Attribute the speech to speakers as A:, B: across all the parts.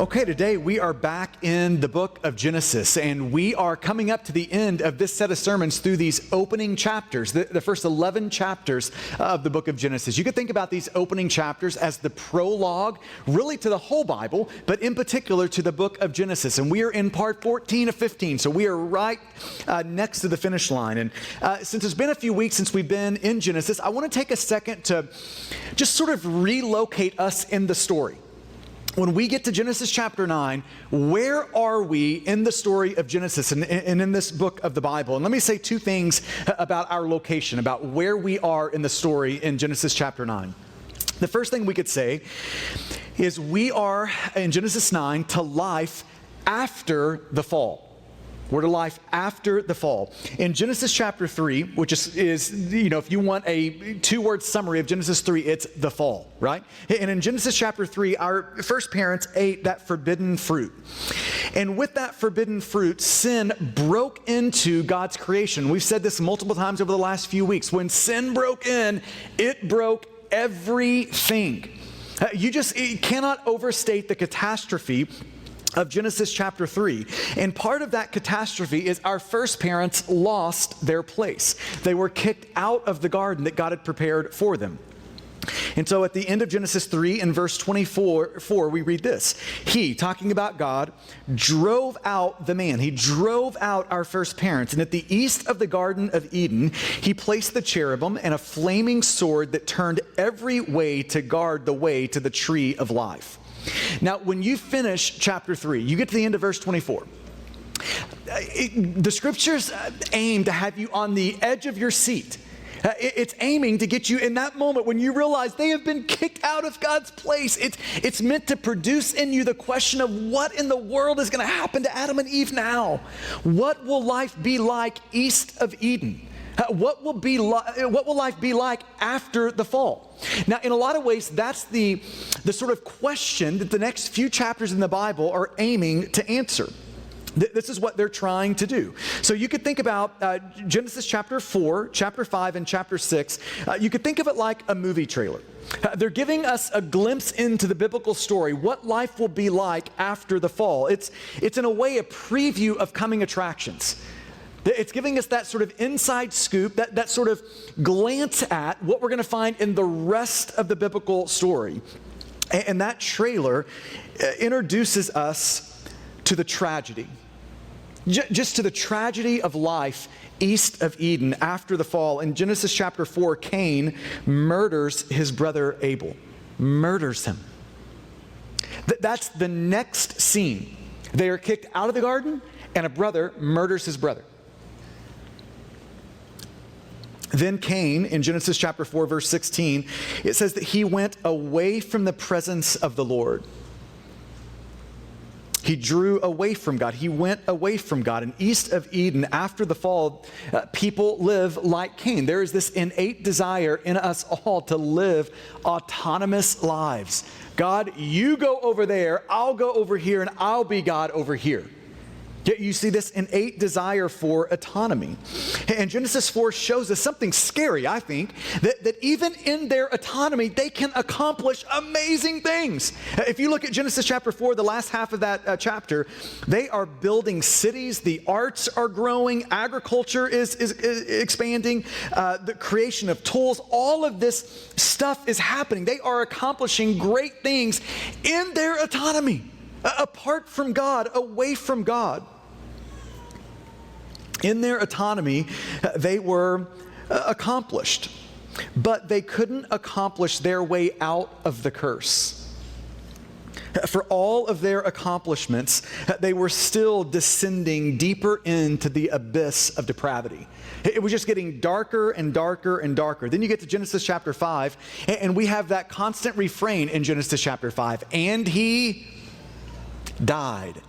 A: Okay, today we are back in the book of Genesis, and we are coming up to the end of this set of sermons through these opening chapters, the first 11 chapters of the book of Genesis. You could think about these opening chapters as the prologue, really to the whole Bible, but in particular to the book of Genesis. And we are in part 14 of 15, so we are right next to the finish line. And since it's been a few weeks since we've been in Genesis, I want to take a second to just sort of relocate us in the story. When we get to Genesis chapter 9, where are we in the story of Genesis and in this book of the Bible? And let me say two things about our location, about where we are in the story in Genesis chapter 9. The first thing we could say is we are in Genesis 9 to life after the fall. We're to life after the fall. In Genesis chapter 3, which is if you want a two-word summary of Genesis 3, it's the fall, right? And in Genesis chapter 3, our first parents ate that forbidden fruit. And with that forbidden fruit, sin broke into God's creation. We've said this multiple times over the last few weeks. When sin broke in, it broke everything. You cannot overstate the catastrophe of Genesis chapter 3. And part of that catastrophe is our first parents lost their place. They were kicked out of the garden that God had prepared for them. And so at the end of Genesis 3 in verse 24, we read this. He, talking about God, drove out the man. He drove out our first parents. And at the east of the Garden of Eden, he placed the cherubim and a flaming sword that turned every way to guard the way to the tree of life. Now, when you finish chapter 3, you get to the end of verse 24. The scriptures aim to have you on the edge of your seat. It's aiming to get you in that moment when you realize they have been kicked out of God's place. It's meant to produce in you the question of what in the world is going to happen to Adam and Eve now? What will life be like east of Eden? What will life be like after the fall? Now, in a lot of ways, that's the sort of question that the next few chapters in the Bible are aiming to answer. This is what they're trying to do. So you could think about Genesis chapter 4, chapter 5, and chapter 6. You could think of it like a movie trailer. They're giving us a glimpse into the biblical story, what life will be like after the fall. It's in a way a preview of coming attractions. It's giving us that sort of inside scoop, that sort of glance at what we're going to find in the rest of the biblical story. And that trailer introduces us to the tragedy. Just to the tragedy of life east of Eden after the fall. In Genesis chapter 4, Cain murders his brother Abel. Murders him. That's the next scene. They are kicked out of the garden, and a brother murders his brother. Then Cain, in Genesis chapter 4, verse 16, it says that he went away from the presence of the Lord. He drew away from God. He went away from God. And east of Eden, after the fall, people live like Cain. There is this innate desire in us all to live autonomous lives. God, you go over there, I'll go over here, and I'll be God over here. Yet you see this innate desire for autonomy. And Genesis 4 shows us something scary, I think, that even in their autonomy, they can accomplish amazing things. If you look at Genesis chapter 4, the last half of that chapter, they are building cities, the arts are growing, agriculture is expanding, the creation of tools, all of this stuff is happening. They are accomplishing great things in their autonomy, apart from God, away from God. In their autonomy, they were accomplished, but they couldn't accomplish their way out of the curse. For all of their accomplishments, they were still descending deeper into the abyss of depravity. It was just getting darker and darker and darker. Then you get to Genesis chapter 5, and we have that constant refrain in Genesis chapter 5, and he died,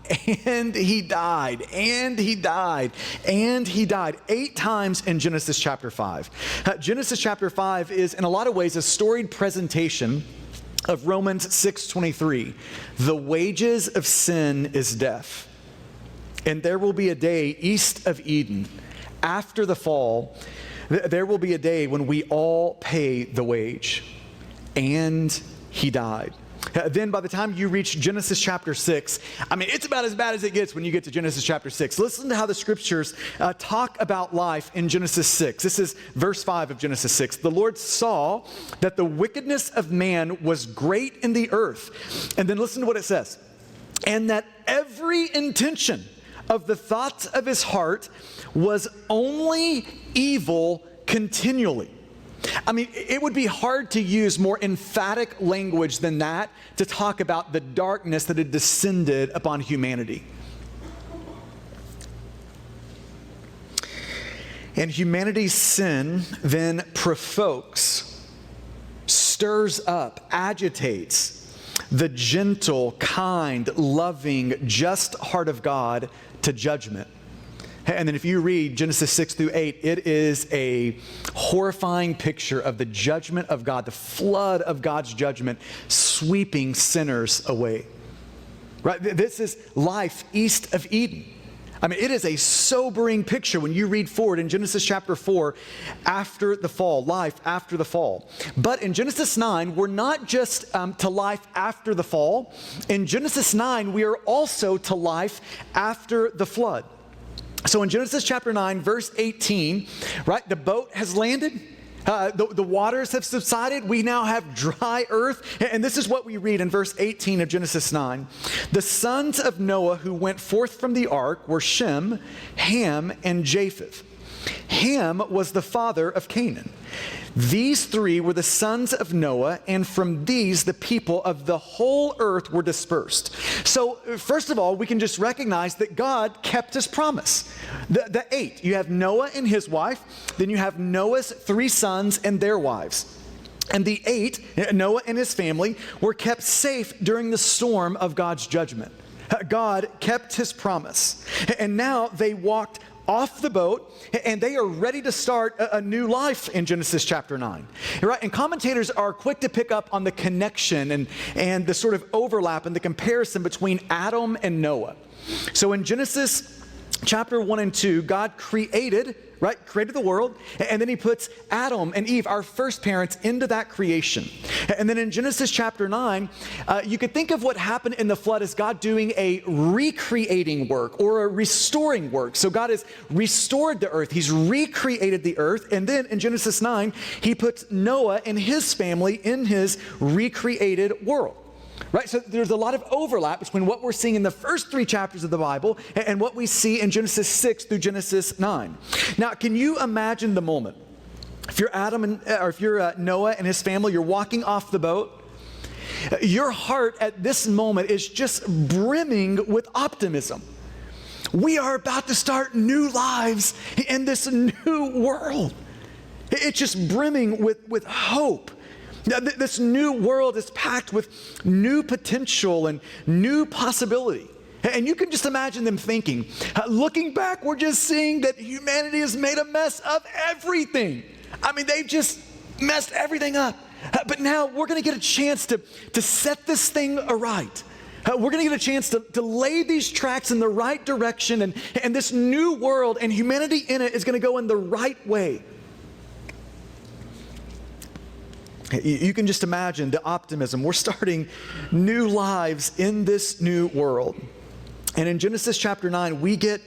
A: and he died, and he died, and he died 8 times in Genesis chapter 5. Genesis chapter 5 is in a lot of ways a storied presentation of Romans 6:23. The wages of sin is death. And there will be a day east of Eden, after the fall, there will be a day when we all pay the wage. And he died. Then by the time you reach Genesis chapter 6, I mean, it's about as bad as it gets when you get to Genesis chapter 6. Listen to how the scriptures talk about life in Genesis 6. This is verse 5 of Genesis 6. The Lord saw that the wickedness of man was great in the earth. And then listen to what it says. And that every intention of the thoughts of his heart was only evil continually. I mean, it would be hard to use more emphatic language than that to talk about the darkness that had descended upon humanity. And humanity's sin then provokes, stirs up, agitates the gentle, kind, loving, just heart of God to judgment. And then if you read Genesis 6 through 8, it is a horrifying picture of the judgment of God, the flood of God's judgment sweeping sinners away. Right? This is life east of Eden. I mean, it is a sobering picture when you read forward in Genesis chapter 4, after the fall, life after the fall. But in Genesis 9, we're not just to life after the fall. In Genesis 9, we are also to life after the flood. So in Genesis chapter 9, verse 18, right, the boat has landed. The waters have subsided. We now have dry earth. And this is what we read in verse 18 of Genesis 9. The sons of Noah who went forth from the ark were Shem, Ham, and Japheth. Ham was the father of Canaan. These three were the sons of Noah, and from these the people of the whole earth were dispersed. So first of all, we can just recognize that God kept his promise. The eight, you have Noah and his wife, then you have Noah's three sons and their wives. And the eight, Noah and his family, were kept safe during the storm of God's judgment. God kept his promise. And now they walked off the boat, and they are ready to start a new life in Genesis chapter 9. Right? And commentators are quick to pick up on the connection and the sort of overlap and the comparison between Adam and Noah. So in Genesis chapter 1 and 2, God created the world, and then he puts Adam and Eve, our first parents, into that creation. And then in Genesis chapter 9, you could think of what happened in the flood as God doing a recreating work or a restoring work. So God has restored the earth. He's recreated the earth. And then in Genesis 9, he puts Noah and his family in his recreated world. Right? So there's a lot of overlap between what we're seeing in the first three chapters of the Bible and what we see in Genesis 6 through Genesis 9. Now, can you imagine the moment? If you're if you're Noah and his family, you're walking off the boat. Your heart at this moment is just brimming with optimism. We are about to start new lives in this new world. It's just brimming with hope. Now, this new world is packed with new potential and new possibility. And you can just imagine them thinking, looking back, we're just seeing that humanity has made a mess of everything. I mean, they've just messed everything up. But now we're going to get a chance to set this thing aright. We're going to get a chance to lay these tracks in the right direction, and this new world and humanity in it is going to go in the right way. You can just imagine the optimism. We're starting new lives in this new world. And in Genesis chapter 9, we get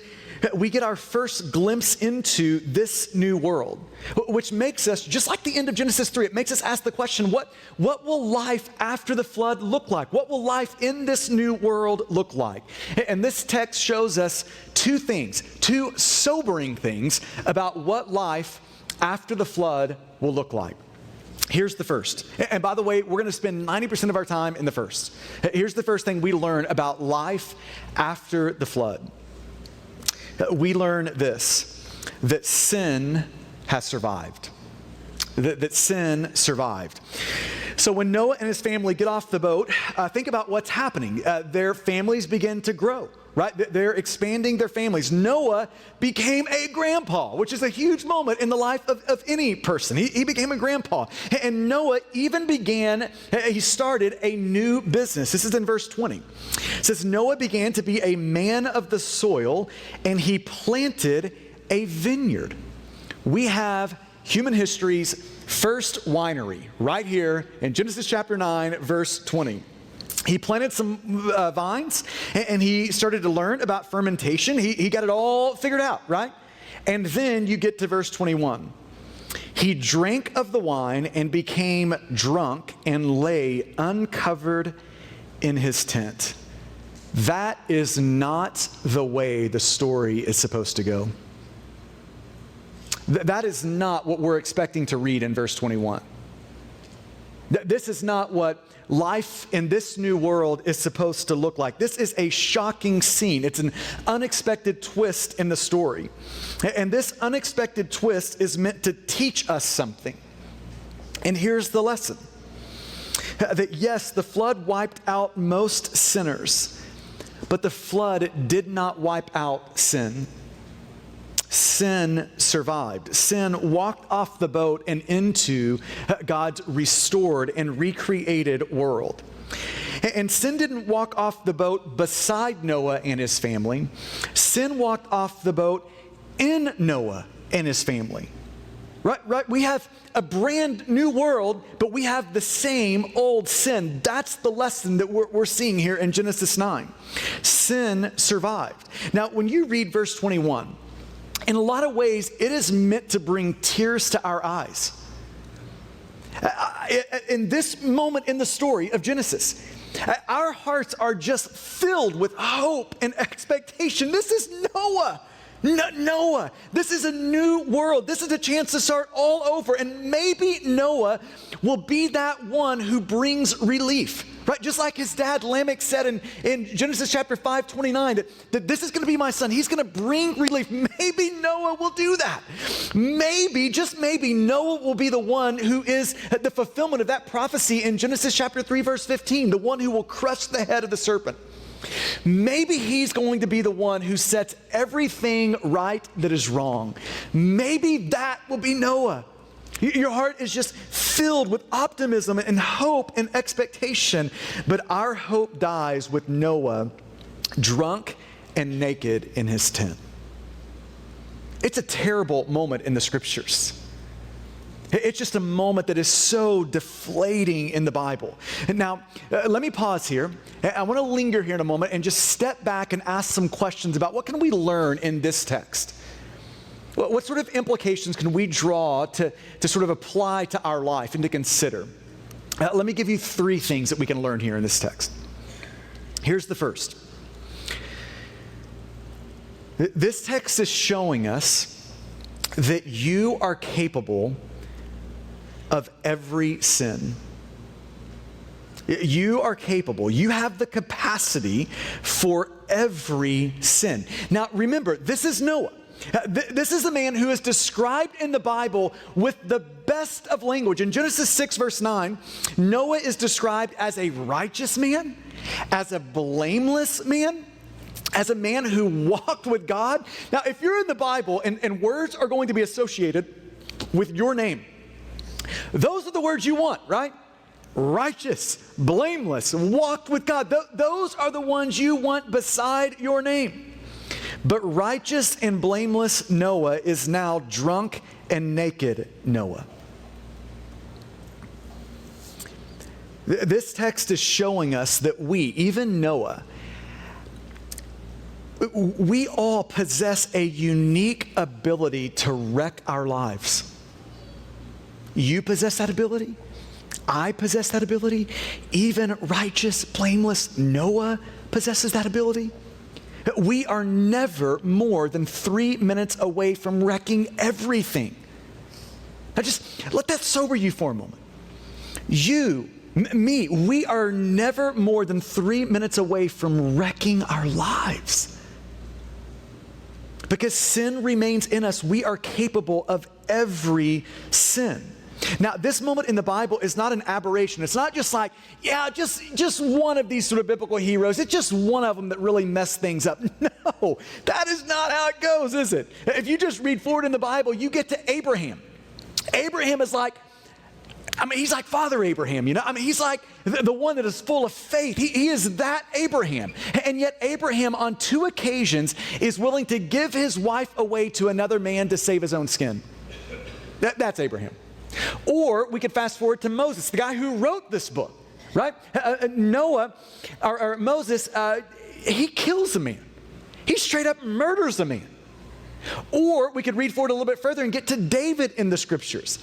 A: our first glimpse into this new world, which makes us, just like the end of Genesis 3, it makes us ask the question, what will life after the flood look like? What will life in this new world look like? And this text shows us two sobering things about what life after the flood will look like. Here's the first. And by the way, we're going to spend 90% of our time in the first. Here's the first thing we learn about life after the flood. We learn this, that sin has survived. That sin survived. So when Noah and his family get off the boat, think about what's happening. Their families begin to grow. Right? They're expanding their families. Noah became a grandpa, which is a huge moment in the life of any person. He became a grandpa. And Noah even he started a new business. This is in verse 20. It says, Noah began to be a man of the soil, and he planted a vineyard. We have human history's first winery right here in Genesis chapter 9, verse 20. He planted some vines, and he started to learn about fermentation. He got it all figured out, right? And then you get to verse 21. He drank of the wine and became drunk and lay uncovered in his tent. That is not the way the story is supposed to go. That is not what we're expecting to read in verse 21. This is not what life in this new world is supposed to look like. This is a shocking scene. It's an unexpected twist in the story. And this unexpected twist is meant to teach us something. And here's the lesson. That yes, the flood wiped out most sinners, but the flood did not wipe out sin. Sin survived. Sin walked off the boat and into God's restored and recreated world. And sin didn't walk off the boat beside Noah and his family. Sin walked off the boat in Noah and his family. Right? We have a brand new world, but we have the same old sin. That's the lesson that we're seeing here in Genesis 9. Sin survived. Now, when you read verse 21, in a lot of ways, it is meant to bring tears to our eyes. In this moment in the story of Genesis, our hearts are just filled with hope and expectation. This is Noah. Noah, this is a new world. This is a chance to start all over. And maybe Noah will be that one who brings relief, right? Just like his dad Lamech said in Genesis chapter 5:29, that this is going to be my son. He's going to bring relief. Maybe Noah will do that. Maybe, just maybe, Noah will be the one who is the fulfillment of that prophecy in Genesis chapter 3, verse 15, the one who will crush the head of the serpent. Maybe he's going to be the one who sets everything right that is wrong. Maybe that will be Noah. Your heart is just filled with optimism and hope and expectation. But our hope dies with Noah drunk and naked in his tent. It's a terrible moment in the scriptures. It's just a moment that is so deflating in the Bible. And now, let me pause here. I want to linger here in a moment and just step back and ask some questions about what can we learn in this text? What sort of implications can we draw to sort of apply to our life and to consider? Let me give you 3 things that we can learn here in this text. Here's the first. This text is showing us that you are capable of every sin. You are capable. You have the capacity for every sin. Now, remember, this is Noah. This is a man who is described in the Bible with the best of language. In Genesis 6, verse 9, Noah is described as a righteous man, as a blameless man, as a man who walked with God. Now, if you're in the Bible and words are going to be associated with your name, those are the words you want, right? Righteous, blameless, walked with God. Those are the ones you want beside your name. But righteous and blameless Noah is now drunk and naked Noah. This text is showing us that we, even Noah, we all possess a unique ability to wreck our lives. You possess that ability. I possess that ability. Even righteous, blameless Noah possesses that ability. We are never more than 3 minutes away from wrecking everything. Now just let that sober you for a moment. You, me, we are never more than 3 minutes away from wrecking our lives. Because sin remains in us, we are capable of every sin. Now, this moment in the Bible is not an aberration. It's not just like, yeah, just one of these sort of biblical heroes. It's just one of them that really messed things up. No, that is not how it goes, is it? If you just read forward in the Bible, you get to Abraham. Abraham is like, he's like Father Abraham, you know? He's like the one that is full of faith. He is that Abraham. And yet Abraham on 2 occasions is willing to give his wife away to another man to save his own skin. That's Abraham. Or we could fast forward to Moses, the guy who wrote this book. right? Moses, he kills a man. He straight up murders a man. Or we could read forward a little bit further and get to David in the scriptures.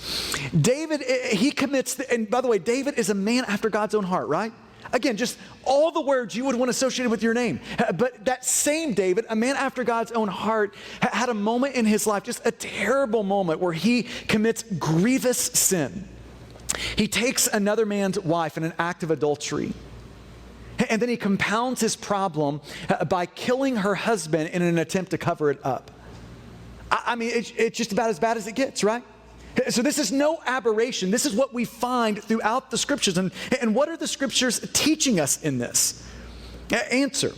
A: David, he commits, and by the way, David is a man after God's own heart, right? Again, just all the words you would want associated with your name. But that same David, a man after God's own heart, had a moment in his life, just a terrible moment where he commits grievous sin. He takes another man's wife in an act of adultery. And then he compounds his problem by killing her husband in an attempt to cover it up. I mean, it's just about as bad as it gets, right? So this is no aberration. This is what we find throughout the scriptures. And what are the scriptures teaching us in this? Answer.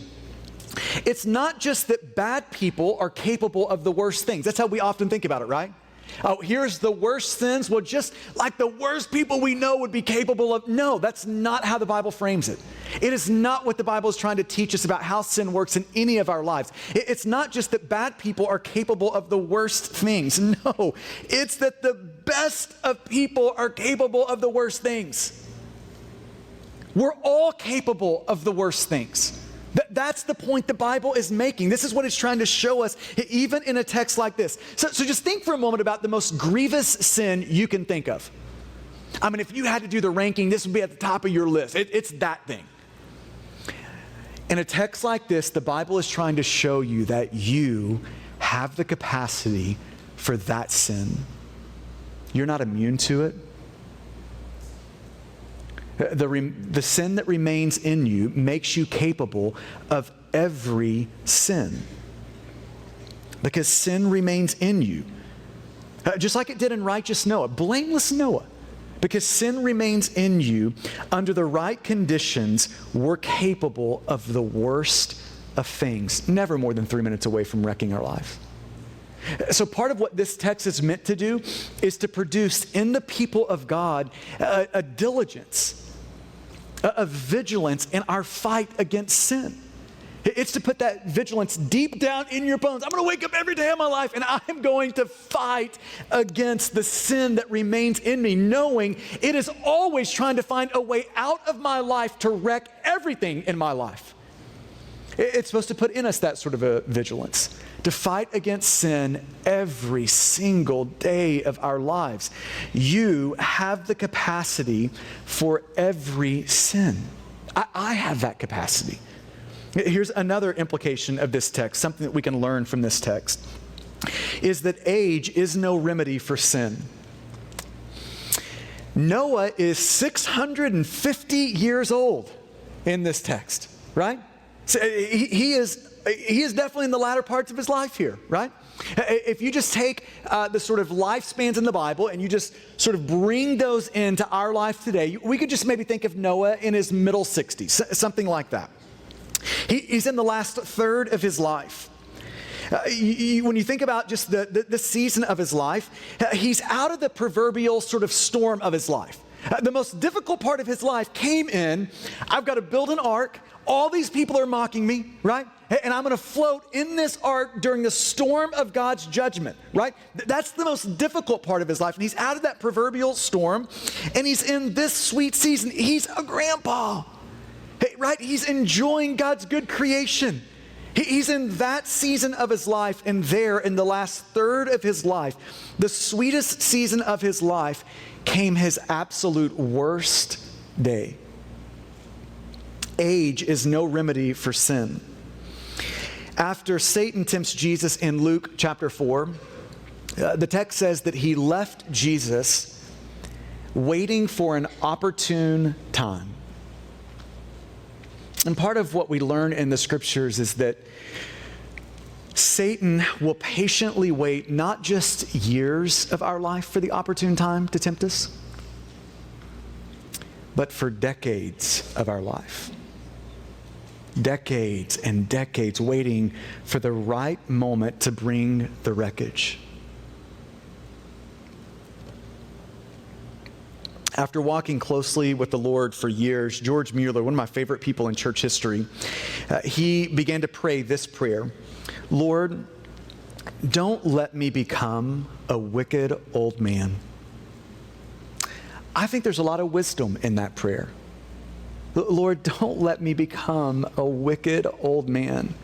A: It's not just that bad people are capable of the worst things. That's how we often think about it, right? Oh, here's the worst sins. Well, just like the worst people we know would be capable of. No, that's not how the Bible frames it. It is not what the Bible is trying to teach us about how sin works in any of our lives. It's not just that bad people are capable of the worst things. No, it's that the best of people are capable of the worst things. We're all capable of the worst things. That's the point the Bible is making. This is what it's trying to show us, even in a text like this. So just think for a moment about the most grievous sin you can think of. I mean, if you had to do the ranking, this would be at the top of your list. It's that thing. In a text like this, the Bible is trying to show you that you have the capacity for that sin. You're not immune to it. The sin that remains in you makes you capable of every sin. Because sin remains in you. Just like it did in righteous Noah, blameless Noah. Because sin remains in you, under the right conditions, we're capable of the worst of things. Never more than 3 minutes away from wrecking our life. So part of what this text is meant to do is to produce in the people of God a diligence, a vigilance in our fight against sin. It's to put that vigilance deep down in your bones. I'm going to wake up every day of my life and I'm going to fight against the sin that remains in me, knowing it is always trying to find a way out of my life to wreck everything in my life. It's supposed to put in us that sort of a vigilance, to fight against sin every single day of our lives. You have the capacity for every sin. I have that capacity. Here's another implication of this text, something that we can learn from this text, is that age is no remedy for sin. Noah is 650 years old in this text, right? So he is definitely in the latter parts of his life here, right? If you just take the sort of lifespans in the Bible and you just sort of bring those into our life today, we could just maybe think of Noah in his middle 60s, something like that. He's in the last third of his life. When you think about just the season of his life, he's out of the proverbial sort of storm of his life. The most difficult part of his life came in, I've got to build an ark, all these people are mocking me, right? And I'm going to float in this ark during the storm of God's judgment, right? That's the most difficult part of his life. And he's out of that proverbial storm, and he's in this sweet season. He's a grandpa, right? He's enjoying God's good creation. He's in that season of his life, and there in the last third of his life, the sweetest season of his life, came his absolute worst day. Age is no remedy for sin. After Satan tempts Jesus in Luke chapter 4, the text says that he left Jesus waiting for an opportune time. And part of what we learn in the scriptures is that Satan will patiently wait not just years of our life for the opportune time to tempt us, but for decades of our life. Decades and decades waiting for the right moment to bring the wreckage. After walking closely with the Lord for years, George Mueller, one of my favorite people in church history, he began to pray this prayer: Lord, don't let me become a wicked old man. I think there's a lot of wisdom in that prayer. Lord, don't let me become a wicked old man.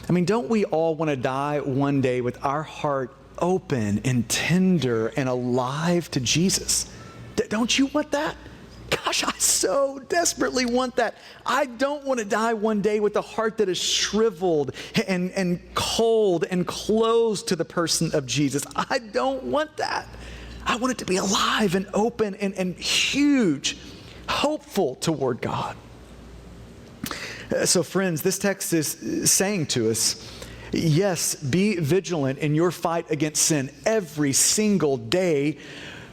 A: I mean, don't we all want to die one day with our heart open and tender and alive to Jesus? Don't you want that? Gosh, I so desperately want that. I don't want to die one day with a heart that is shriveled and cold and closed to the person of Jesus. I don't want that. I want it to be alive and open and huge, hopeful toward God. So friends, this text is saying to us, yes, be vigilant in your fight against sin every single day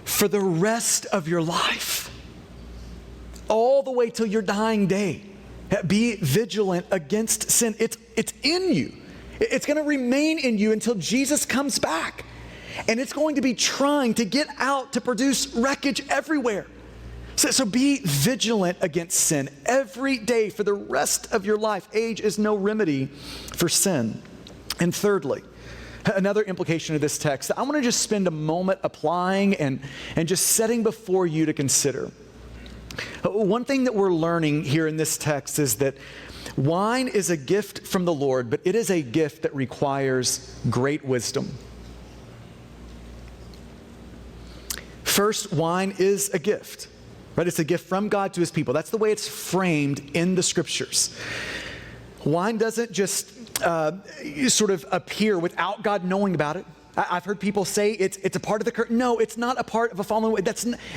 A: for the rest of your life. All the way till your dying day. Be vigilant against sin. It's in you. It's going to remain in you until Jesus comes back. And it's going to be trying to get out to produce wreckage everywhere. So be vigilant against sin every day for the rest of your life. Age is no remedy for sin. And thirdly, another implication of this text that I want to just spend a moment applying and just setting before you to consider. One thing that we're learning here in this text is that wine is a gift from the Lord, but it is a gift that requires great wisdom. First, wine is a gift. Right? It's a gift from God to his people. That's the way it's framed in the scriptures. Wine doesn't just sort of appear without God knowing about it. I've heard people say it's a part of the curtain. No, it's not a part of a fallen way.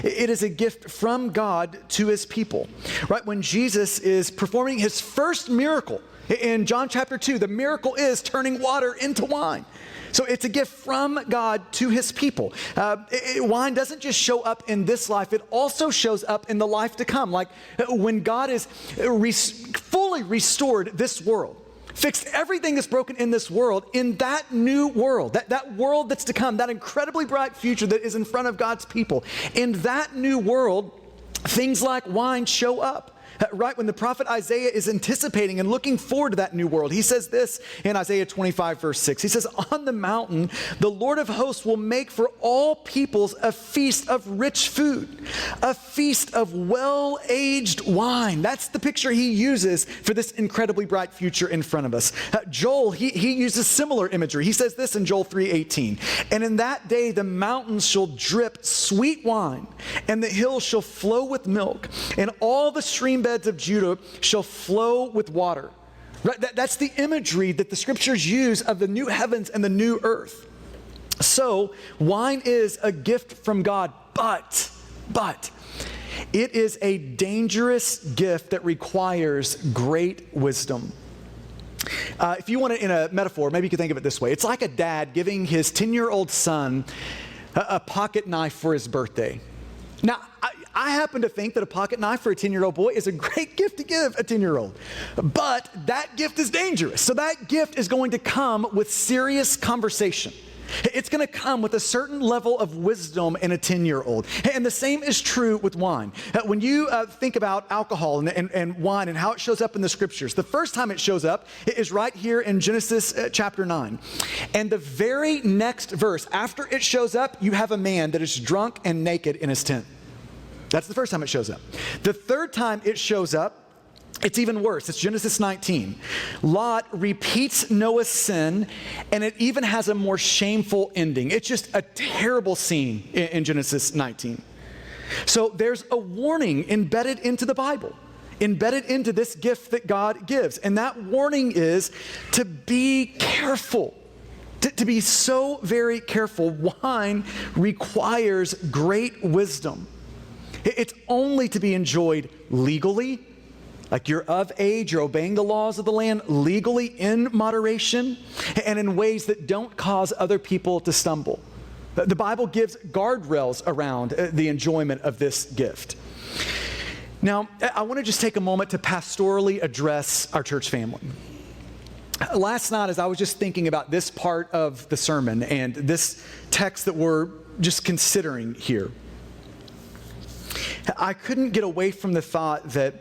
A: It is a gift from God to his people. Right? When Jesus is performing his first miracle in John chapter 2, the miracle is turning water into wine. So it's a gift from God to his people. Wine doesn't just show up in this life, it also shows up in the life to come. Like when God is fully restored this world, fixed everything that's broken in this world, in that new world, that world that's to come, that incredibly bright future that is in front of God's people, in that new world, things like wine show up. Right when the prophet Isaiah is anticipating and looking forward to that new world, he says this in Isaiah 25, verse 6. He says, on the mountain, the Lord of hosts will make for all peoples a feast of rich food, a feast of well-aged wine. That's the picture he uses for this incredibly bright future in front of us. Joel, he uses similar imagery. He says this in Joel 3:18. And in that day, the mountains shall drip sweet wine, and the hills shall flow with milk, and all the stream beds of Judah shall flow with water. Right? That's the imagery that the scriptures use of the new heavens and the new earth. So wine is a gift from God, but it is a dangerous gift that requires great wisdom. If you want it in a metaphor, maybe you could think of it this way. It's like a dad giving his 10-year-old son a pocket knife for his birthday. Now, I happen to think that a pocket knife for a 10-year-old boy is a great gift to give a 10-year-old. But that gift is dangerous. So that gift is going to come with serious conversation. It's going to come with a certain level of wisdom in a 10-year-old. And the same is true with wine. When you think about alcohol and wine and how it shows up in the scriptures, the first time it shows up is right here in Genesis chapter 9. And the very next verse, after it shows up, you have a man that is drunk and naked in his tent. That's the first time it shows up. The third time it shows up, it's even worse. It's Genesis 19. Lot repeats Noah's sin, and it even has a more shameful ending. It's just a terrible scene in Genesis 19. So there's a warning embedded into the Bible, embedded into this gift that God gives. And that warning is to be careful, to be so very careful. Wine requires great wisdom. It's only to be enjoyed legally, like you're of age, you're obeying the laws of the land legally in moderation, and in ways that don't cause other people to stumble. The Bible gives guardrails around the enjoyment of this gift. Now, I want to just take a moment to pastorally address our church family. Last night, as I was just thinking about this part of the sermon and this text that we're just considering here, I couldn't get away from the thought that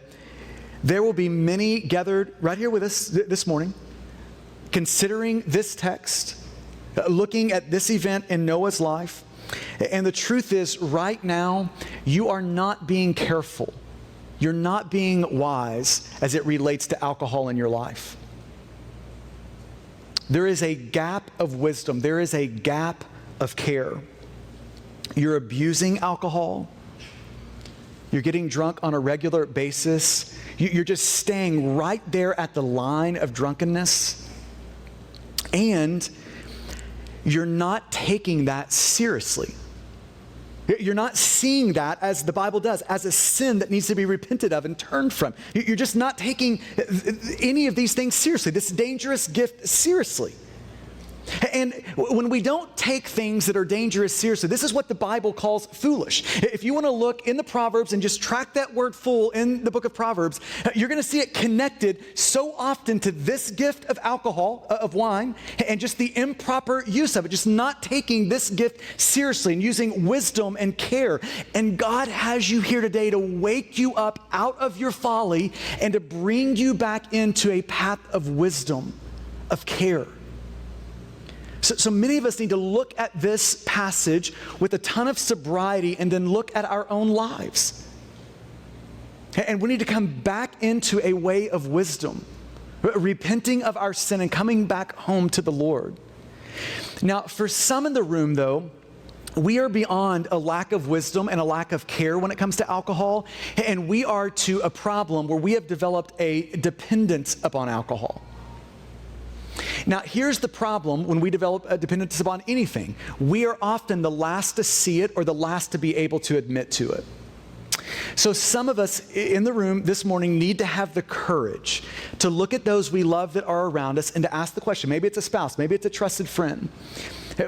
A: there will be many gathered right here with us this morning, considering this text, looking at this event in Noah's life. And the truth is, right now, you are not being careful you're not being wise as it relates to alcohol in your life. There is a gap of wisdom. There is a gap of care. You're abusing alcohol. You're getting drunk on a regular basis. You're just staying right there at the line of drunkenness. And you're not taking that seriously. You're not seeing that, as the Bible does, as a sin that needs to be repented of and turned from. You're just not taking any of these things seriously, this dangerous gift seriously. And when we don't take things that are dangerous seriously, this is what the Bible calls foolish. If you want to look in the Proverbs and just track that word "fool" in the book of Proverbs, you're going to see it connected so often to this gift of alcohol, of wine, and just the improper use of it, just not taking this gift seriously and using wisdom and care. And God has you here today to wake you up out of your folly and to bring you back into a path of wisdom, of care. So many of us need to look at this passage with a ton of sobriety and then look at our own lives. And we need to come back into a way of wisdom, repenting of our sin and coming back home to the Lord. Now, for some in the room, though, we are beyond a lack of wisdom and a lack of care when it comes to alcohol, and we are to a problem where we have developed a dependence upon alcohol. Now, here's the problem when we develop a dependence upon anything. We are often the last to see it or the last to be able to admit to it. So some of us in the room this morning need to have the courage to look at those we love that are around us and to ask the question. Maybe it's a spouse, maybe it's a trusted friend.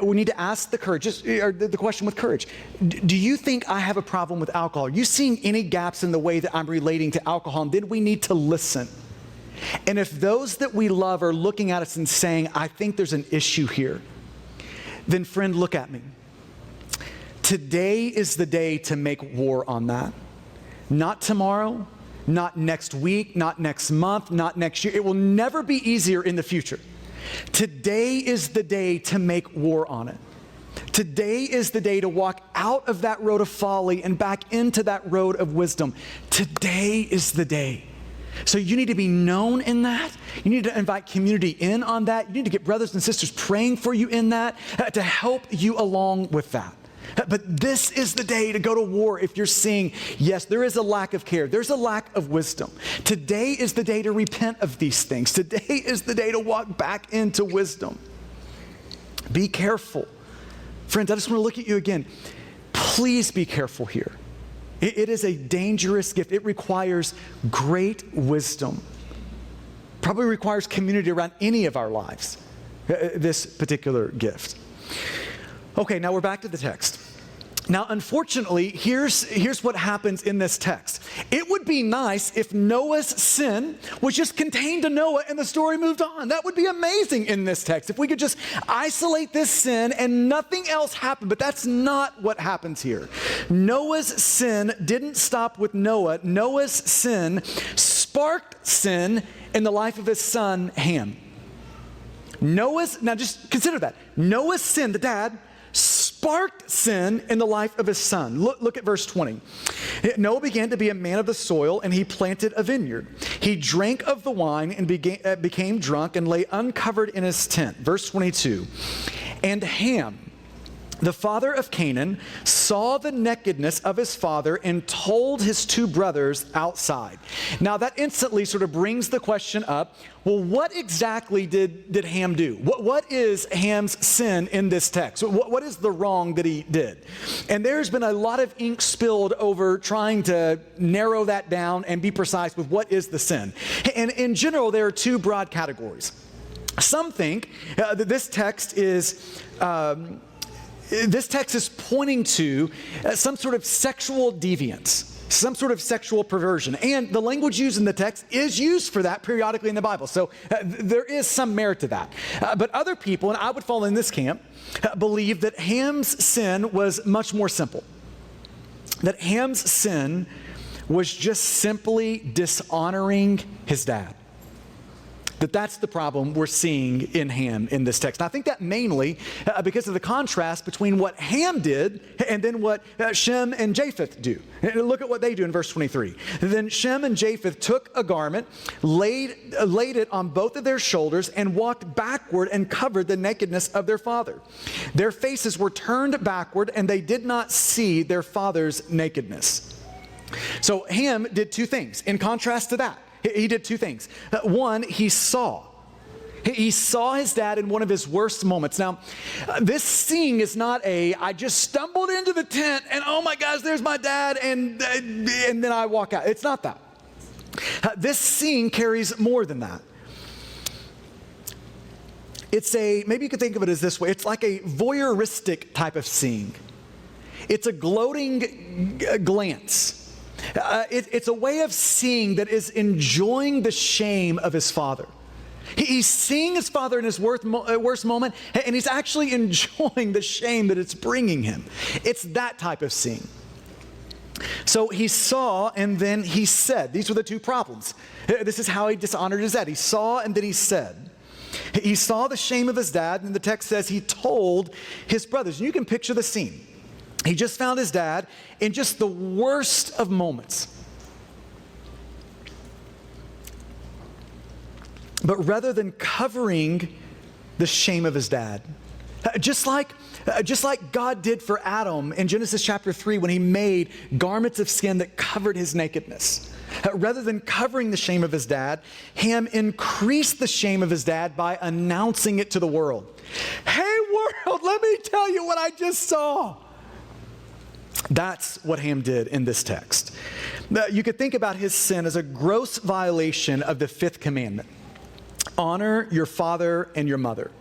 A: We need to ask the question with courage. Do you think I have a problem with alcohol? Are you seeing any gaps in the way that I'm relating to alcohol? And then we need to listen. And if those that we love are looking at us and saying, I think there's an issue here, then friend, look at me. Today is the day to make war on that. Not tomorrow, not next week, not next month, not next year. It will never be easier in the future. Today is the day to make war on it. Today is the day to walk out of that road of folly and back into that road of wisdom. Today is the day. So you need to be known in that. You need to invite community in on that. You need to get brothers and sisters praying for you in that to help you along with that. But this is the day to go to war if you're seeing, yes, there is a lack of care. There's a lack of wisdom. Today is the day to repent of these things. Today is the day to walk back into wisdom. Be careful. Friends, I just want to look at you again. Please be careful here. It is a dangerous gift. It requires great wisdom. Probably requires community around any of our lives, this particular gift. Okay, now we're back to the text. Now, unfortunately, here's what happens in this text. It would be nice if Noah's sin was just contained to Noah and the story moved on. That would be amazing in this text. If we could just isolate this sin and nothing else happened, but that's not what happens here. Noah's sin didn't stop with Noah. Noah's sin sparked sin in the life of his son, Ham. Now just consider that. Noah's sin, the dad, sparked sin in the life of his son. Look at verse 20. Noah began to be a man of the soil, and he planted a vineyard. He drank of the wine and became drunk and lay uncovered in his tent. Verse 22. And Ham, the father of Canaan, saw the nakedness of his father and told his two brothers outside. Now that instantly sort of brings the question up, well, what exactly did Ham do? What is Ham's sin in this text? What is the wrong that he did? And there's been a lot of ink spilled over trying to narrow that down and be precise with what is the sin. And in general, there are two broad categories. Some think that this text is pointing to some sort of sexual deviance, some sort of sexual perversion. And the language used in the text is used for that periodically in the Bible. So there is some merit to that. But other people, and I would fall in this camp, believe that Ham's sin was much more simple. That Ham's sin was just simply dishonoring his dad. That's the problem we're seeing in Ham in this text. And I think that mainly because of the contrast between what Ham did and then what Shem and Japheth do. And look at what they do in verse 23. Then Shem and Japheth took a garment, laid it on both of their shoulders, and walked backward and covered the nakedness of their father. Their faces were turned backward, and they did not see their father's nakedness. So Ham did two things. In contrast to that, he did two things. One, he saw. He saw his dad in one of his worst moments. Now, this seeing is not I just stumbled into the tent and oh my gosh, there's my dad and then I walk out. It's not that. This seeing carries more than that. Maybe you could think of it as this way. It's like a voyeuristic type of seeing. It's a gloating glance. It's a way of seeing that is enjoying the shame of his father. He's seeing his father in his worst moment, and he's actually enjoying the shame that it's bringing him. It's that type of seeing. So he saw, and then he said. These were the two problems. This is how he dishonored his dad. He saw, and then he said. He saw the shame of his dad, and the text says he told his brothers. And you can picture the scene. He just found his dad in just the worst of moments. But rather than covering the shame of his dad, just like God did for Adam in Genesis chapter 3 when he made garments of skin that covered his nakedness, rather than covering the shame of his dad, Ham increased the shame of his dad by announcing it to the world. Hey world, let me tell you what I just saw. That's what Ham did in this text. You could think about his sin as a gross violation of the fifth commandment. Honor your father and your mother.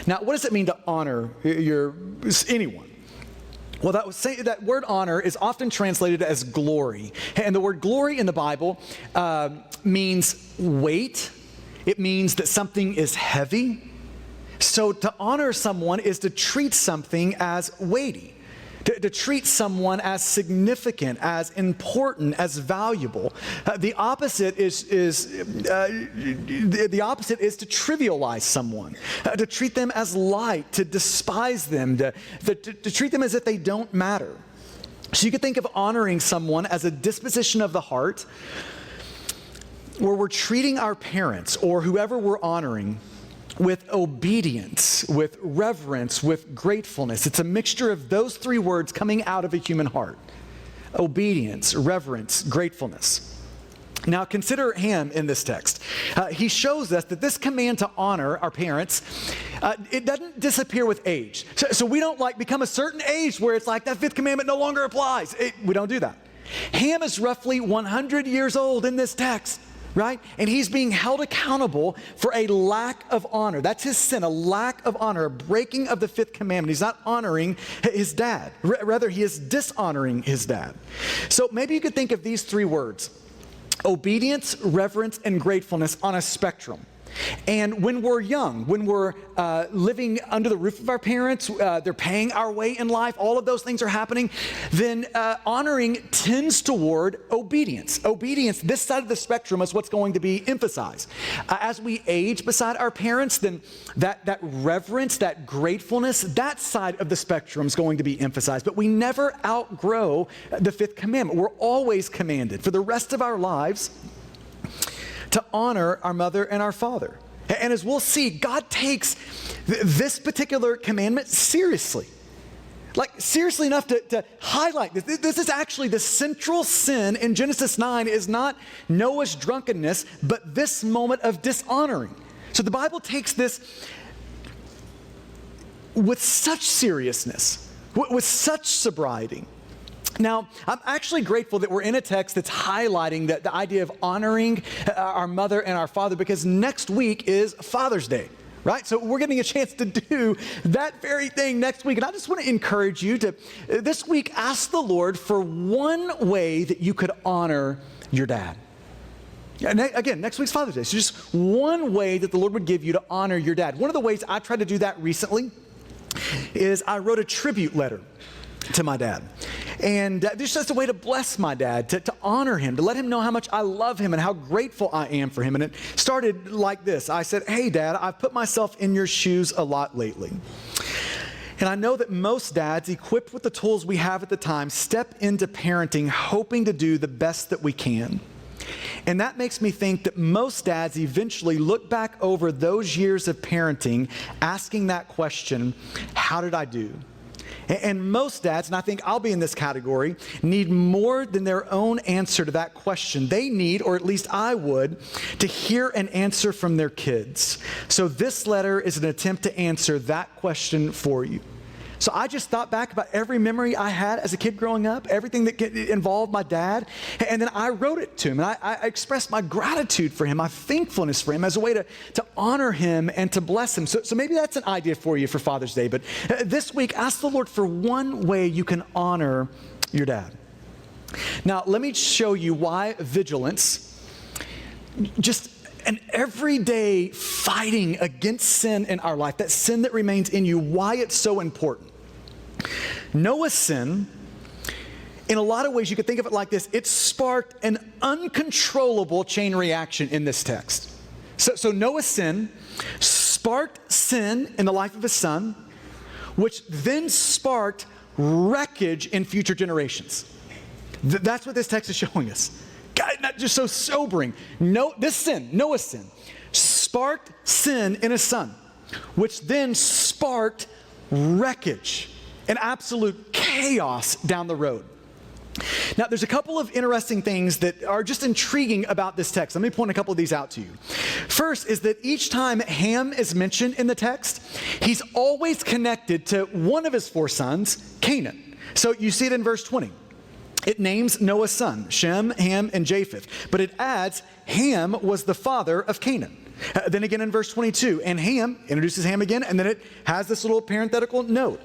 A: Now, what does it mean to honor anyone? Well, that word honor is often translated as glory. And the word glory in the Bible means weight. It means that something is heavy. So to honor someone is to treat something as weighty. To treat someone as significant, as important, as valuable. The opposite is to trivialize someone, to treat them as light, to despise them, to treat them as if they don't matter. So you could think of honoring someone as a disposition of the heart, where we're treating our parents or whoever we're honoring with obedience, with reverence, with gratefulness. It's a mixture of those three words coming out of a human heart. Obedience, reverence, gratefulness. Now consider Ham in this text. He shows us that this command to honor our parents, it doesn't disappear with age. So we don't become a certain age where it's like that fifth commandment no longer applies. We don't do that. Ham is roughly 100 years old in this text. Right? And he's being held accountable for a lack of honor. That's his sin, a lack of honor, a breaking of the fifth commandment. He's not honoring his dad. Rather, he is dishonoring his dad. So maybe you could think of these three words: obedience, reverence, and gratefulness on a spectrum. And when we're young, when we're living under the roof of our parents, they're paying our way in life, all of those things are happening, then honoring tends toward obedience. Obedience, this side of the spectrum, is what's going to be emphasized. As we age beside our parents, then that reverence, that gratefulness, that side of the spectrum is going to be emphasized. But we never outgrow the fifth commandment. We're always commanded for the rest of our lives to honor our mother and our father. And as we'll see, God takes this particular commandment seriously. Seriously enough to highlight this. This is actually the central sin in Genesis 9 is not Noah's drunkenness, but this moment of dishonoring. So the Bible takes this with such seriousness, with such sobriety. Now, I'm actually grateful that we're in a text that's highlighting the idea of honoring our mother and our father, because next week is Father's Day, right? So we're getting a chance to do that very thing next week. And I just want to encourage you to, this week, ask the Lord for one way that you could honor your dad. Again, next week's Father's Day. So just one way that the Lord would give you to honor your dad. One of the ways I tried to do that recently is I wrote a tribute letter to my dad. And this is a way to bless my dad, to honor him, to let him know how much I love him and how grateful I am for him. And it started like this. I said, hey, Dad, I've put myself in your shoes a lot lately. And I know that most dads, equipped with the tools we have at the time, step into parenting hoping to do the best that we can. And that makes me think that most dads eventually look back over those years of parenting, asking that question, how did I do? And most dads, and I think I'll be in this category, need more than their own answer to that question. They need, or at least I would, to hear an answer from their kids. So this letter is an attempt to answer that question for you. So I just thought back about every memory I had as a kid growing up, everything that involved my dad, and then I wrote it to him. And I expressed my gratitude for him, my thankfulness for him as a way to honor him and to bless him. So maybe that's an idea for you for Father's Day. But this week, ask the Lord for one way you can honor your dad. Now, let me show you why vigilance, just an everyday fighting against sin in our life, that sin that remains in you, why it's so important. Noah's sin, in a lot of ways, you could think of it like this. It sparked an uncontrollable chain reaction in this text. So Noah's sin sparked sin in the life of his son, which then sparked wreckage in future generations. That's what this text is showing us. God, not just so sobering. Noah's sin, sparked sin in his son, which then sparked wreckage and absolute chaos down the road. Now, there's a couple of interesting things that are just intriguing about this text. Let me point a couple of these out to you. First is that each time Ham is mentioned in the text, he's always connected to one of his four sons, Canaan. So you see it in verse 20. It names Noah's son, Shem, Ham, and Japheth. But it adds, Ham was the father of Canaan. Then again in verse 22, and Ham, introduces Ham again, and then it has this little parenthetical note,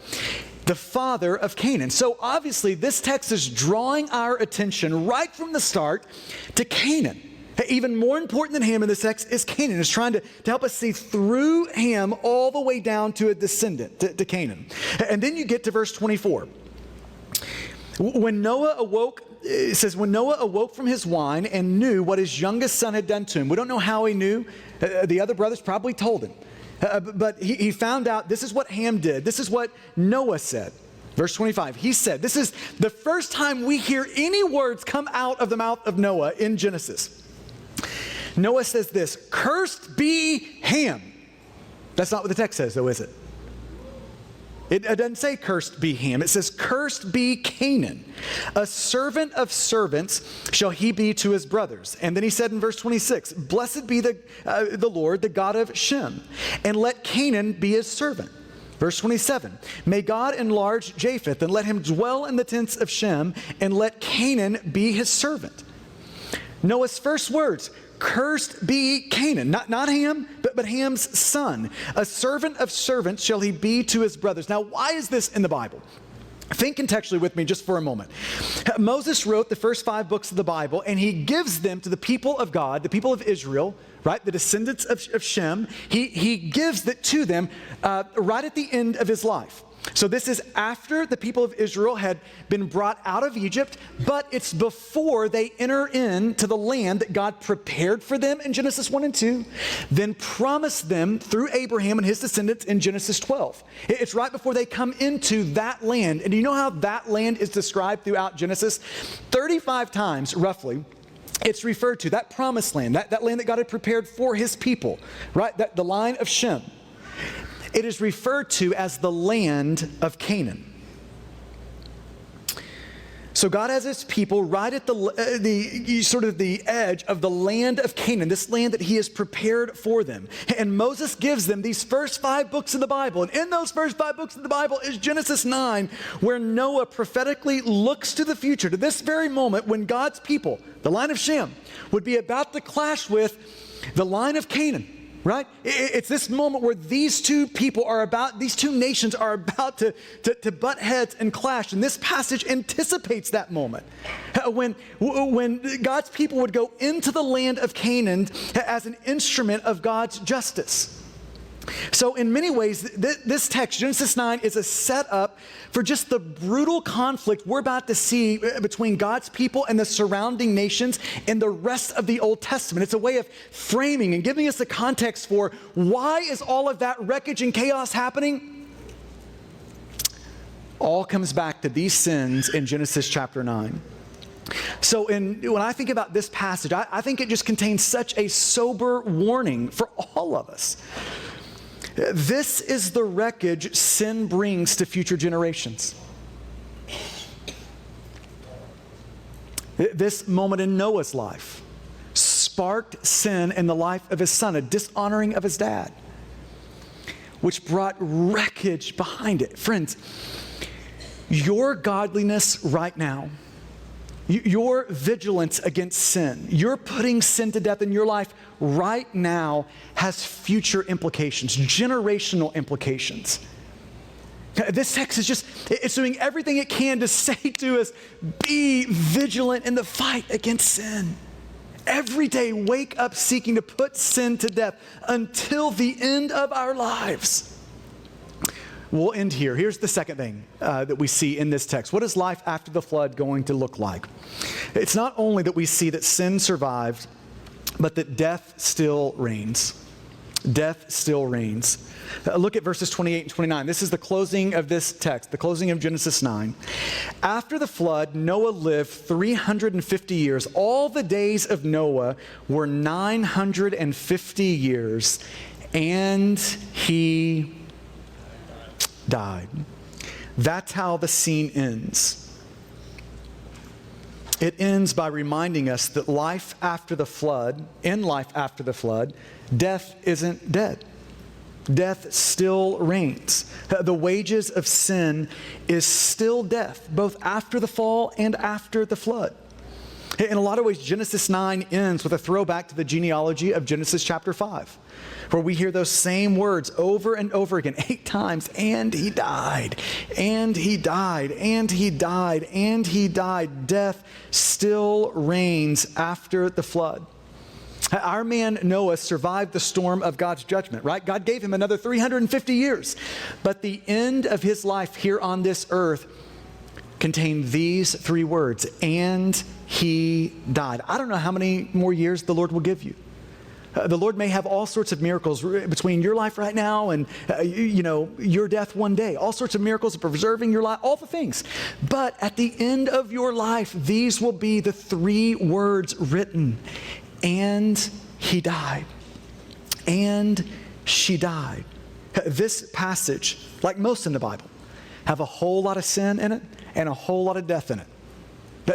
A: the father of Canaan. So obviously this text is drawing our attention right from the start to Canaan. Even more important than Ham in this text is Canaan. It's trying to help us see through Ham all the way down to a descendant, to Canaan. And then you get to verse 24. When Noah awoke, it says, when Noah awoke from his wine and knew what his youngest son had done to him. We don't know how he knew. The other brothers probably told him. But he found out this is what Ham did. This is what Noah said. Verse 25, he said, this is the first time we hear any words come out of the mouth of Noah in Genesis. Noah says this, cursed be Ham. That's not what the text says, though, is it? It doesn't say cursed be Ham. It says cursed be Canaan. A servant of servants shall he be to his brothers. And then he said in verse 26, blessed be the Lord, the God of Shem, and let Canaan be his servant. Verse 27, may God enlarge Japheth and let him dwell in the tents of Shem and let Canaan be his servant. Noah's first words, cursed be Canaan, not Ham, but Ham's son. A servant of servants shall he be to his brothers. Now, why is this in the Bible? Think contextually with me just for a moment. Moses wrote the first 5 books of the Bible, and he gives them to the people of God, the people of Israel, right, the descendants of Shem. He gives that to them right at the end of his life. So this is after the people of Israel had been brought out of Egypt, but it's before they enter into the land that God prepared for them in Genesis 1 and 2, then promised them through Abraham and his descendants in Genesis 12. It's right before they come into that land. And do you know how that land is described throughout Genesis? 35 times, roughly, it's referred to, that promised land, that land that God had prepared for his people, right? The line of Shem. It is referred to as the land of Canaan. So God has his people right at the edge of the land of Canaan, this land that he has prepared for them. And Moses gives them these first 5 books of the Bible. And in those first 5 books of the Bible is Genesis 9, where Noah prophetically looks to the future, to this very moment when God's people, the line of Shem, would be about to clash with the line of Canaan. Right? It's this moment where these two nations are about to butt heads and clash. And this passage anticipates that moment. When God's people would go into the land of Canaan as an instrument of God's justice. So in many ways, this text, Genesis 9, is a setup for just the brutal conflict we're about to see between God's people and the surrounding nations in the rest of the Old Testament. It's a way of framing and giving us the context for why is all of that wreckage and chaos happening? All comes back to these sins in Genesis chapter 9. So when I think about this passage, I think it just contains such a sober warning for all of us. This is the wreckage sin brings to future generations. This moment in Noah's life sparked sin in the life of his son, a dishonoring of his dad, which brought wreckage behind it. Friends, your godliness right now, your vigilance against sin, you're putting sin to death in your life right now has future implications, generational implications. This text is it's doing everything it can to say to us, be vigilant in the fight against sin. Every day, wake up seeking to put sin to death until the end of our lives. We'll end here. Here's the second thing that we see in this text. What is life after the flood going to look like? It's not only that we see that sin survived, but that death still reigns. Death still reigns. Look at verses 28 and 29. This is the closing of this text, the closing of Genesis 9. After the flood, Noah lived 350 years. All the days of Noah were 950 years, and he died. That's how the scene ends. It ends by reminding us that life after the flood, in life after the flood, death isn't dead. Death still reigns. The wages of sin is still death, both after the fall and after the flood. In a lot of ways, Genesis 9 ends with a throwback to the genealogy of Genesis chapter 5, where we hear those same words over and over again, 8 times, and he died, and he died, and he died, and he died. Death still reigns after the flood. Our man Noah survived the storm of God's judgment, right? God gave him another 350 years. But the end of his life here on this earth contained these 3 words, and he died. I don't know how many more years the Lord will give you. The Lord may have all sorts of miracles between your life right now and your death one day. All sorts of miracles of preserving your life, all the things. But at the end of your life, these will be the 3 words written. And he died. And she died. This passage, like most in the Bible, have a whole lot of sin in it and a whole lot of death in it.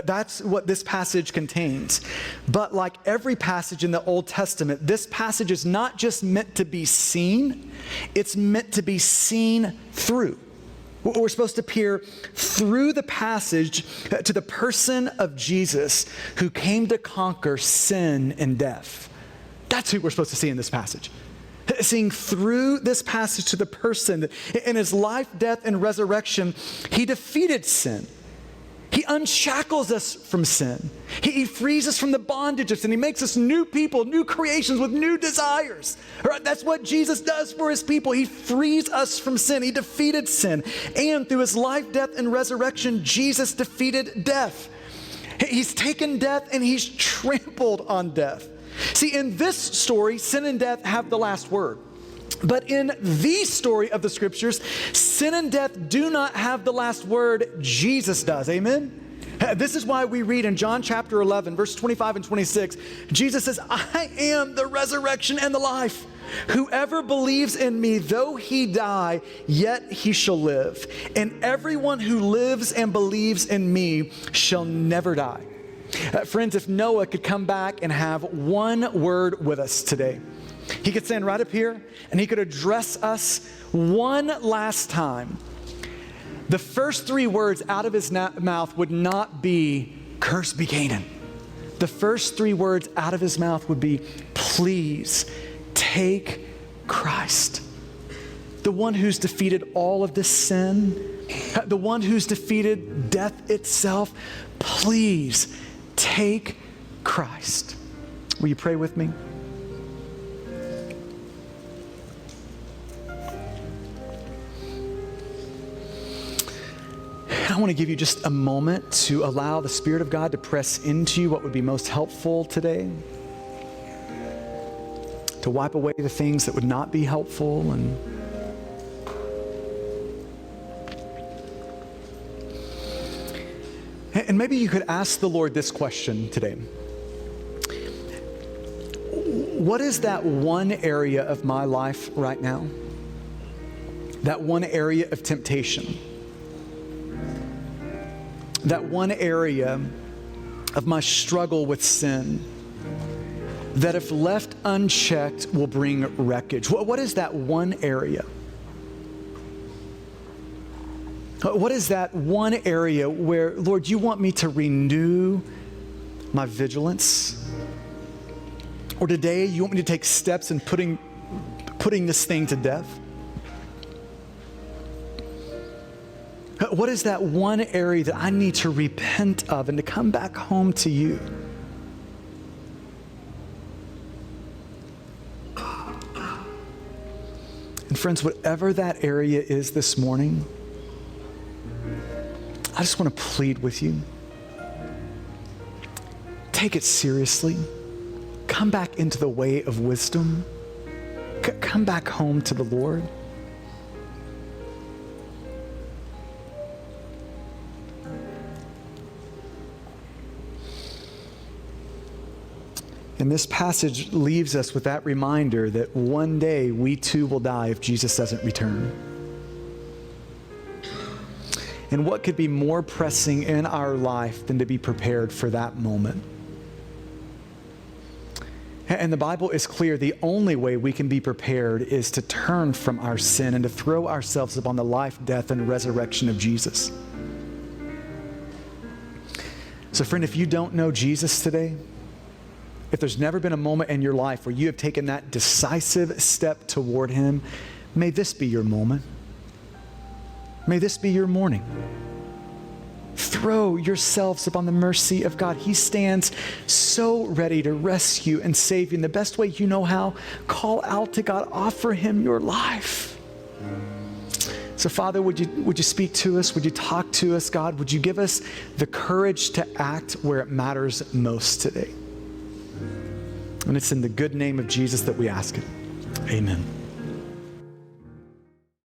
A: That's what this passage contains. But like every passage in the Old Testament, this passage is not just meant to be seen, it's meant to be seen through. We're supposed to peer through the passage to the person of Jesus who came to conquer sin and death. That's who we're supposed to see in this passage. Seeing through this passage to the person that in his life, death, and resurrection, he defeated sin. He unshackles us from sin. He frees us from the bondage of sin. He makes us new people, new creations with new desires. Right? That's what Jesus does for his people. He frees us from sin. He defeated sin. And through his life, death, and resurrection, Jesus defeated death. He's taken death and he's trampled on death. See, in this story, sin and death have the last word. But in the story of the scriptures, sin and death do not have the last word. Jesus does. Amen? This is why we read in John chapter 11, verse 25 and 26, Jesus says, I am the resurrection and the life. Whoever believes in me, though he die, yet he shall live. And everyone who lives and believes in me shall never die. Friends, if Noah could come back and have one word with us today, he could stand right up here and he could address us one last time. The first 3 words out of his mouth would not be, cursed be Canaan. The first 3 words out of his mouth would be, please take Christ. The one who's defeated all of this sin, the one who's defeated death itself, please take Christ. Will you pray with me? I want to give you just a moment to allow the Spirit of God to press into you what would be most helpful today, to wipe away the things that would not be helpful. And maybe you could ask the Lord this question today. What is that one area of my life right now? That one area of temptation? That one area of my struggle with sin that if left unchecked will bring wreckage? What is that one area? What is that one area where, Lord, you want me to renew my vigilance? Or today you want me to take steps in putting this thing to death? What is that one area that I need to repent of and to come back home to you? And friends, whatever that area is this morning, I just want to plead with you. Take it seriously. Come back into the way of wisdom. Come back home to the Lord. And this passage leaves us with that reminder that one day we too will die if Jesus doesn't return. And what could be more pressing in our life than to be prepared for that moment? And the Bible is clear, the only way we can be prepared is to turn from our sin and to throw ourselves upon the life, death, and resurrection of Jesus. So friend, if you don't know Jesus today, if there's never been a moment in your life where you have taken that decisive step toward Him, may this be your moment. May this be your morning. Throw yourselves upon the mercy of God. He stands so ready to rescue and save you in the best way you know how. Call out to God. Offer Him your life. So Father, would you speak to us? Would you talk to us, God? Would you give us the courage to act where it matters most today? And it's in the good name of Jesus that we ask it. Amen.